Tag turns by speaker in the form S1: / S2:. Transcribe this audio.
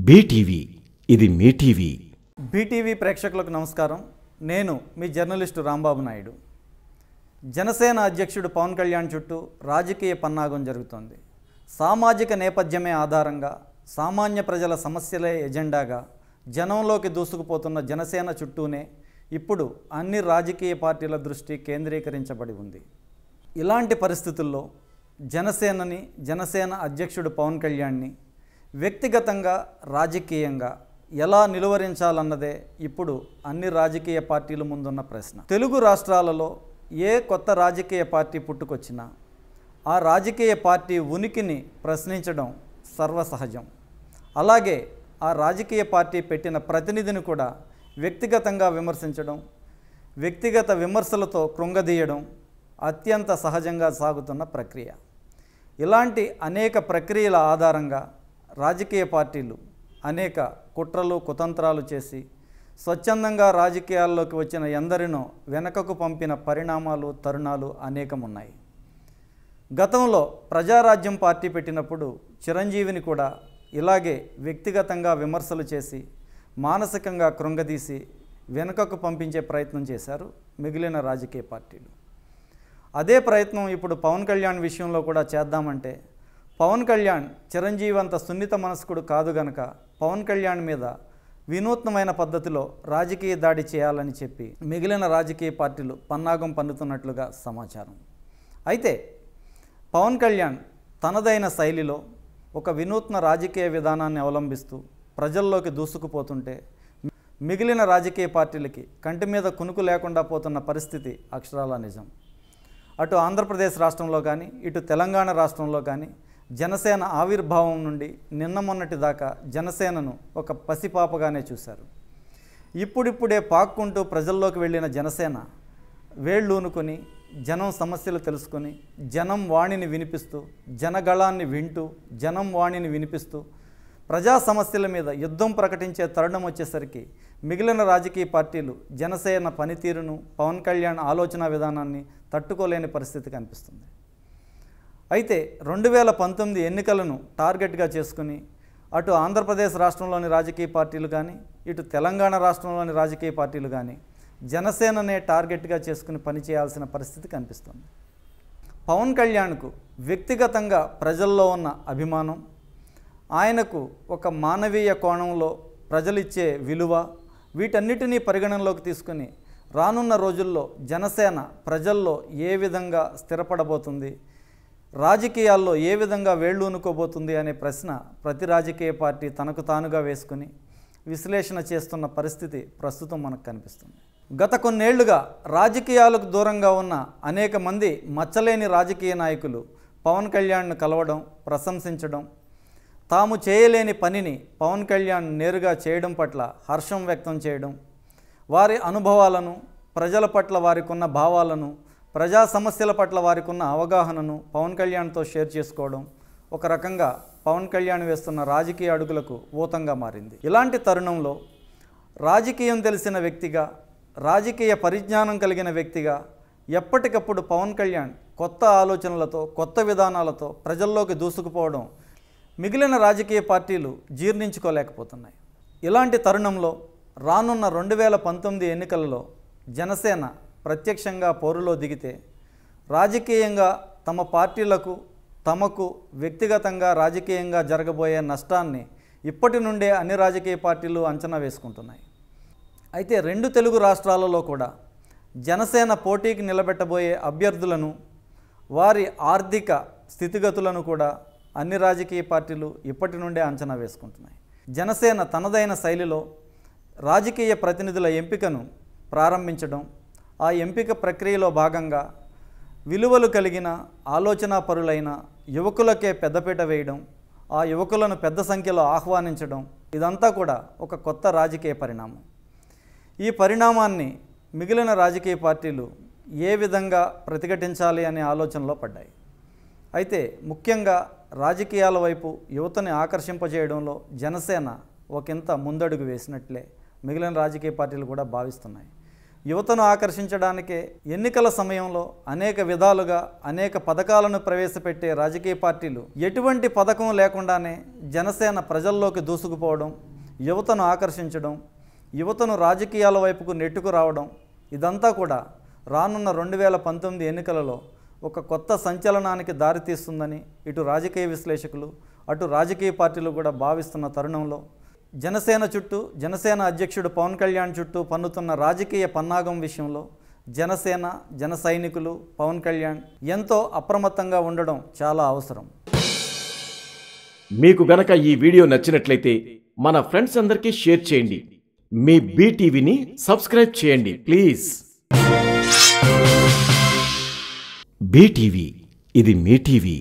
S1: BTV ఇది మీ TV.
S2: BTV ప్రేక్షకులకు నమస్కారం. నేను మీ జర్నలిస్టు రాంబాబు నాయుడు. జనసేన అధ్యక్షుడు పవన్ కళ్యాణ్ చుట్టూ రాజకీయ పన్నాగం జరుగుతోంది. సామాజిక నేపథ్యమే ఆధారంగా, సామాన్య ప్రజల సమస్యలే ఎజెండాగా జనంలోకి దూసుకుపోతున్న జనసేన చుట్టూనే ఇప్పుడు అన్ని రాజకీయ పార్టీల దృష్టి కేంద్రీకరించబడి ఉంది. ఇలాంటి పరిస్థితుల్లో జనసేన అధ్యక్షుడు పవన్ కళ్యాణ్ని వ్యక్తిగతంగా, రాజకీయంగా ఎలా నిలువరించాలన్నదే ఇప్పుడు అన్ని రాజకీయ పార్టీల ముందున్న ప్రశ్న. తెలుగు రాష్ట్రాలలో ఏ కొత్త రాజకీయ పార్టీ పుట్టుకొచ్చినా ఆ రాజకీయ పార్టీ ఉనికిని ప్రశ్నించడం సర్వసహజం. అలాగే ఆ రాజకీయ పార్టీ పెట్టిన ప్రతినిధిని కూడా వ్యక్తిగతంగా విమర్శించడం, వ్యక్తిగత విమర్శలతో కృంగదీయడం అత్యంత సహజంగా సాగుతున్న ప్రక్రియ. ఇలాంటి అనేక ప్రక్రియల ఆధారంగా రాజకీయ పార్టీలు అనేక కుట్రలు, కుతంత్రాలు చేసి స్వచ్ఛందంగా రాజకీయాల్లోకి వచ్చిన ఎందరినో వెనకకు పంపిన పరిణామాలు, తరుణాలు అనేకమున్నాయి. గతంలో ప్రజారాజ్యం పార్టీ పెట్టినప్పుడు చిరంజీవిని కూడా ఇలాగే వ్యక్తిగతంగా విమర్శలు చేసి మానసికంగా కృంగదీసి వెనుకకు పంపించే ప్రయత్నం చేశారు మిగిలిన రాజకీయ పార్టీలు. అదే ప్రయత్నం ఇప్పుడు పవన్ కళ్యాణ్ విషయంలో కూడా చేద్దామంటే పవన్ కళ్యాణ్ చిరంజీవి అంత సున్నిత మనస్కుడు కాదు గనక పవన్ కళ్యాణ్ మీద వినూత్నమైన పద్ధతిలో రాజకీయ దాడి చేయాలని చెప్పి మిగిలిన రాజకీయ పార్టీలు పన్నాగం పన్నుతున్నట్లుగా సమాచారం. అయితే పవన్ కళ్యాణ్ తనదైన శైలిలో ఒక వినూత్న రాజకీయ విధానాన్ని అవలంబిస్తూ ప్రజల్లోకి దూసుకుపోతుంటే మిగిలిన రాజకీయ పార్టీలకి కంటి మీద కునుకు లేకుండా పోతున్న పరిస్థితి అక్షరాల నిజం. అటు ఆంధ్రప్రదేశ్ రాష్ట్రంలో కానీ, ఇటు తెలంగాణ రాష్ట్రంలో కానీ జనసేన ఆవిర్భావం నుండి నిన్న మొన్నటి దాకా జనసేనను ఒక పసిపాపగానే చూశారు. ఇప్పుడిప్పుడే పాక్కుంటూ ప్రజల్లోకి వెళ్ళిన జనసేన వేళ్ళూనుకొని జనం సమస్యలు తెలుసుకొని జనం వాణిని వినిపిస్తూ, జనగళాన్ని వింటూ, జనం వాణిని వినిపిస్తూ ప్రజా సమస్యల మీద యుద్ధం ప్రకటించే తరుణం వచ్చేసరికి మిగిలిన రాజకీయ పార్టీలు జనసేన పనితీరును, పవన్ కళ్యాణ్ ఆలోచన విధానాన్ని తట్టుకోలేని పరిస్థితి కనిపిస్తుంది. అయితే 2019 ఎన్నికలను టార్గెట్గా చేసుకుని అటు ఆంధ్రప్రదేశ్ రాష్ట్రంలోని రాజకీయ పార్టీలు కానీ, ఇటు తెలంగాణ రాష్ట్రంలోని రాజకీయ పార్టీలు కానీ జనసేననే టార్గెట్గా చేసుకుని పనిచేయాల్సిన పరిస్థితి కనిపిస్తుంది. పవన్ కళ్యాణ్కు వ్యక్తిగతంగా ప్రజల్లో ఉన్న అభిమానం, ఆయనకు ఒక మానవీయ కోణంలో ప్రజలిచ్చే విలువ, వీటన్నిటినీ పరిగణనలోకి తీసుకుని రానున్న రోజుల్లో జనసేన ప్రజల్లో ఏ విధంగా స్థిరపడబోతుంది, రాజకీయాల్లో ఏ విధంగా వేళ్ళూనుకోబోతుంది అనే ప్రశ్న ప్రతి రాజకీయ పార్టీ తనకు తానుగా వేసుకుని విశ్లేషణ చేస్తున్న పరిస్థితి ప్రస్తుతం మనకు కనిపిస్తుంది. గత కొన్నేళ్లుగా రాజకీయాలకు దూరంగా ఉన్న అనేక మంది మచ్చలేని రాజకీయ నాయకులు పవన్ కళ్యాణ్ను కలవడం, ప్రశంసించడం, తాము చేయలేని పనిని పవన్ కళ్యాణ్ నేరుగా చేయడం పట్ల హర్షం వ్యక్తం చేయడం, వారి అనుభవాలను, ప్రజల పట్ల వారికి ఉన్న భావాలను, ప్రజా సమస్యల పట్ల వారికి ఉన్న అవగాహనను పవన్ కళ్యాణ్తో షేర్ చేసుకోవడం ఒక రకంగా పవన్ కళ్యాణ్ వేస్తున్న రాజకీయ అడుగులకు ఊతంగా మారింది. ఇలాంటి తరుణంలో రాజకీయం తెలిసిన వ్యక్తిగా, రాజకీయ పరిజ్ఞానం కలిగిన వ్యక్తిగా ఎప్పటికప్పుడు పవన్ కళ్యాణ్ కొత్త ఆలోచనలతో, కొత్త విధానాలతో ప్రజల్లోకి దూసుకుపోవడం మిగిలిన రాజకీయ పార్టీలు జీర్ణించుకోలేకపోతున్నాయి. ఇలాంటి తరుణంలో రానున్న 2019 ఎన్నికలలో జనసేన ప్రత్యక్షంగా పోరులో దిగితే రాజకీయంగా తమ పార్టీలకు, తమకు వ్యక్తిగతంగా రాజకీయంగా జరగబోయే నష్టాన్ని ఇప్పటి నుండే అన్ని రాజకీయ పార్టీలు అంచనా వేసుకుంటున్నాయి. అయితే 2 తెలుగు రాష్ట్రాలలో కూడా జనసేన పోటీకి నిలబెట్టబోయే అభ్యర్థులను, వారి ఆర్థిక స్థితిగతులను కూడా అన్ని రాజకీయ పార్టీలు ఇప్పటి నుండే అంచనా వేసుకుంటున్నాయి. జనసేన తనదైన శైలిలో రాజకీయ ప్రతినిధుల ఎంపికను ప్రారంభించడం, ఆ ఎంపిక ప్రక్రియలో భాగంగా విలువలు కలిగిన, ఆలోచనాపరులైన యువకులకే పెద్దపీట వేయడం, ఆ యువకులను పెద్ద సంఖ్యలో ఆహ్వానించడం, ఇదంతా కూడా ఒక కొత్త రాజకీయ పరిణామం. ఈ పరిణామాన్ని మిగిలిన రాజకీయ పార్టీలు ఏ విధంగా ప్రతిఘటించాలి అనే ఆలోచనలో పడ్డాయి. అయితే ముఖ్యంగా రాజకీయాల వైపు యువతని ఆకర్షింపజేయడంలో జనసేన ఒకంత ముందడుగు వేసినట్లే మిగిలిన రాజకీయ పార్టీలు కూడా భావిస్తున్నాయి. యువతను ఆకర్షించడానికే ఎన్నికల సమయంలో అనేక విధాలుగా అనేక పథకాలను ప్రవేశపెట్టే రాజకీయ పార్టీలు ఎటువంటి పథకం లేకుండానే జనసేన ప్రజల్లోకి దూసుకుపోవడం, యువతను ఆకర్షించడం, యువతను రాజకీయాల వైపుకు నెట్టుకు రావడం, ఇదంతా కూడా రానున్న 2019 ఎన్నికలలో ఒక కొత్త సంచలనానికి దారితీస్తుందని ఇటు రాజకీయ విశ్లేషకులు అటు రాజకీయ పార్టీలు కూడా భావిస్తున్న తరుణంలో జనసేన చుట్టూ, జనసేన అధ్యక్షుడు పవన్ కళ్యాణ్ చుట్టూ పన్నుతున్న రాజకీయ పన్నాగం విషయంలో జనసేన, జన సైనికులు, పవన్ కళ్యాణ్ ఎంతో అప్రమత్తంగా ఉండడం చాలా అవసరం.
S1: మీకు గనక ఈ వీడియో నచ్చినట్లయితే మన ఫ్రెండ్స్ అందరికీ షేర్ చేయండి. మీ బీటీవీని సబ్స్క్రైబ్ చేయండి ప్లీజ్. బీటీవీ, ఇది మీ టీవీ.